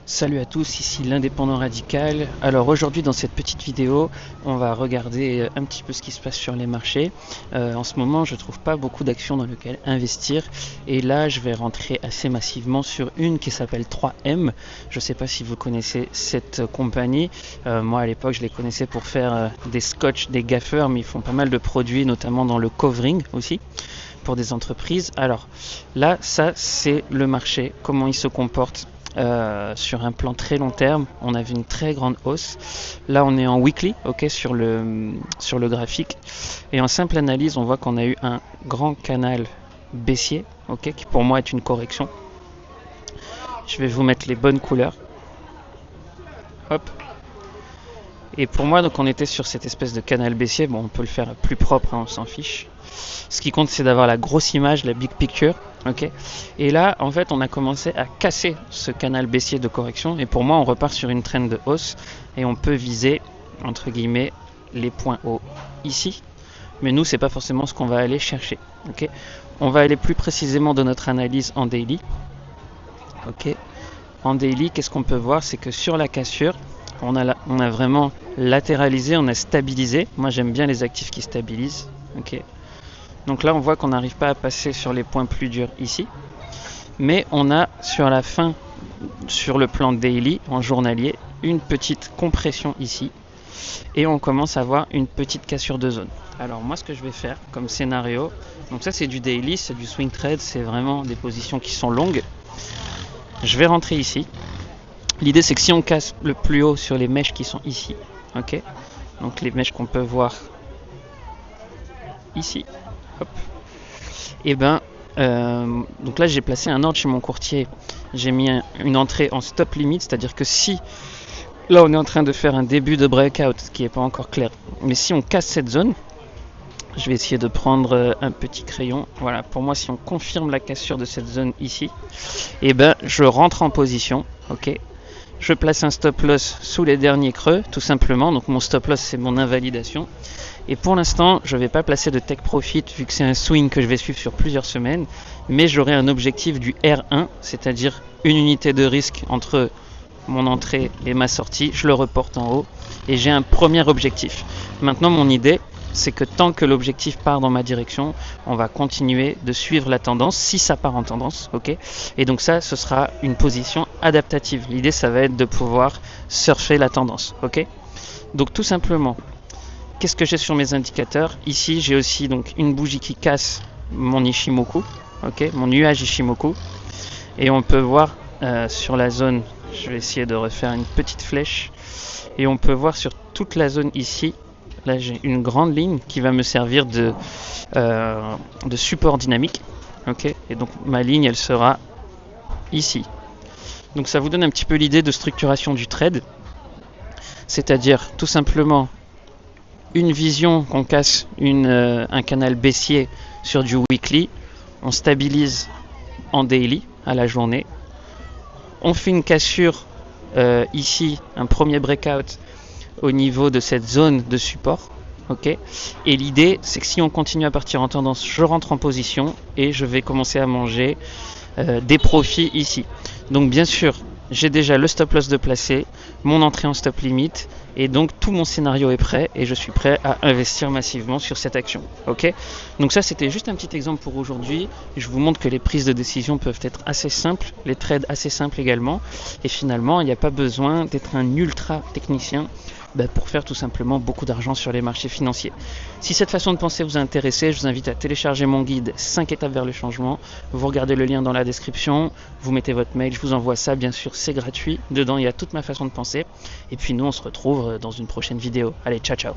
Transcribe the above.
Salut à tous, ici l'Indépendant Radical. Alors aujourd'hui dans cette petite vidéo, on va regarder un petit peu ce qui se passe sur les marchés. En ce moment, je trouve pas beaucoup d'actions dans lesquelles investir. Et là, je vais rentrer assez massivement sur une qui s'appelle 3M. Je sais pas si vous connaissez cette compagnie. Moi à l'époque, je les connaissais pour faire des scotch, des gaffeurs, mais ils font pas mal de produits, notamment dans le covering aussi, pour des entreprises. Alors là, ça c'est le marché, comment il se comporte. Sur un plan très long terme, on avait une très grande hausse. Là, on est en weekly, ok, sur le graphique. Et en simple analyse, on voit qu'on a eu un grand canal baissier, ok, qui pour moi est une correction. Je vais vous mettre les bonnes couleurs. Hop. Et pour moi, donc, on était sur cette espèce de canal baissier. Bon, on peut le faire plus propre, hein, on s'en fiche. Ce qui compte, c'est d'avoir la grosse image, la big picture. Okay. Et là, en fait, on a commencé à casser ce canal baissier de correction. Et pour moi, on repart sur une trend de hausse. Et on peut viser, entre guillemets, les points hauts ici. Mais nous, c'est pas forcément ce qu'on va aller chercher. Okay. On va aller plus précisément dans notre analyse en daily. Okay. En daily, qu'est-ce qu'on peut voir? C'est que sur la cassure, on a vraiment latéralisé, on a stabilisé. Moi, j'aime bien les actifs qui stabilisent. Okay. Donc là, on voit qu'on n'arrive pas à passer sur les points plus durs ici. Mais on a sur la fin, sur le plan daily, en journalier, une petite compression ici. Et on commence à voir une petite cassure de zone. Alors moi, ce que je vais faire comme scénario, donc ça c'est du daily, c'est du swing trade, c'est vraiment des positions qui sont longues. Je vais rentrer ici. L'idée c'est que si on casse le plus haut sur les mèches qui sont ici, ok, donc les mèches qu'on peut voir ici, hop. Et ben, donc là j'ai placé un ordre chez mon courtier. J'ai mis une entrée en stop limit, c'est-à-dire que si là on est en train de faire un début de breakout, ce qui n'est pas encore clair, mais si on casse cette zone, je vais essayer de prendre un petit crayon. Voilà, pour moi, si on confirme la cassure de cette zone ici, et ben je rentre en position, ok. Je place un stop loss sous les derniers creux, tout simplement. Donc mon stop loss, c'est mon invalidation. Et pour l'instant, je ne vais pas placer de take profit vu que c'est un swing que je vais suivre sur plusieurs semaines. Mais j'aurai un objectif du R1, c'est-à-dire une unité de risque entre mon entrée et ma sortie. Je le reporte en haut et j'ai un premier objectif. Maintenant, mon idée, c'est que tant que l'objectif part dans ma direction, on va continuer de suivre la tendance, si ça part en tendance, ok. Et donc ça, ce sera une position adaptative. L'idée, ça va être de pouvoir surfer la tendance, ok. Donc tout simplement, qu'est-ce que j'ai sur mes indicateurs? Ici, j'ai aussi donc une bougie qui casse mon Ichimoku, ok, mon nuage Ichimoku. Et on peut voir sur la zone, je vais essayer de refaire une petite flèche, et on peut voir sur toute la zone ici. Là, j'ai une grande ligne qui va me servir de support dynamique. Okay. Et donc, ma ligne, elle sera ici. Donc, ça vous donne un petit peu l'idée de structuration du trade. C'est-à-dire, tout simplement, une vision qu'on casse un canal baissier sur du weekly. On stabilise en daily, à la journée. On fait une cassure ici, un premier breakout au niveau de cette zone de support, ok. Et l'idée, c'est que si on continue à partir en tendance, je rentre en position et je vais commencer à manger des profits ici. Donc bien sûr, j'ai déjà le stop loss de placé, mon entrée en stop limit, et donc tout mon scénario est prêt et je suis prêt à investir massivement sur cette action, ok. Donc ça, c'était juste un petit exemple pour aujourd'hui. Je vous montre que les prises de décision peuvent être assez simples, les trades assez simples également, et finalement, il n'y a pas besoin d'être un ultra technicien pour faire tout simplement beaucoup d'argent sur les marchés financiers. Si cette façon de penser vous a intéressé, je vous invite à télécharger mon guide 5 étapes vers le changement. Vous regardez le lien dans la description, vous mettez votre mail, je vous envoie ça, bien sûr c'est gratuit. Dedans il y a toute ma façon de penser. Et puis nous on se retrouve dans une prochaine vidéo. Allez, ciao ciao.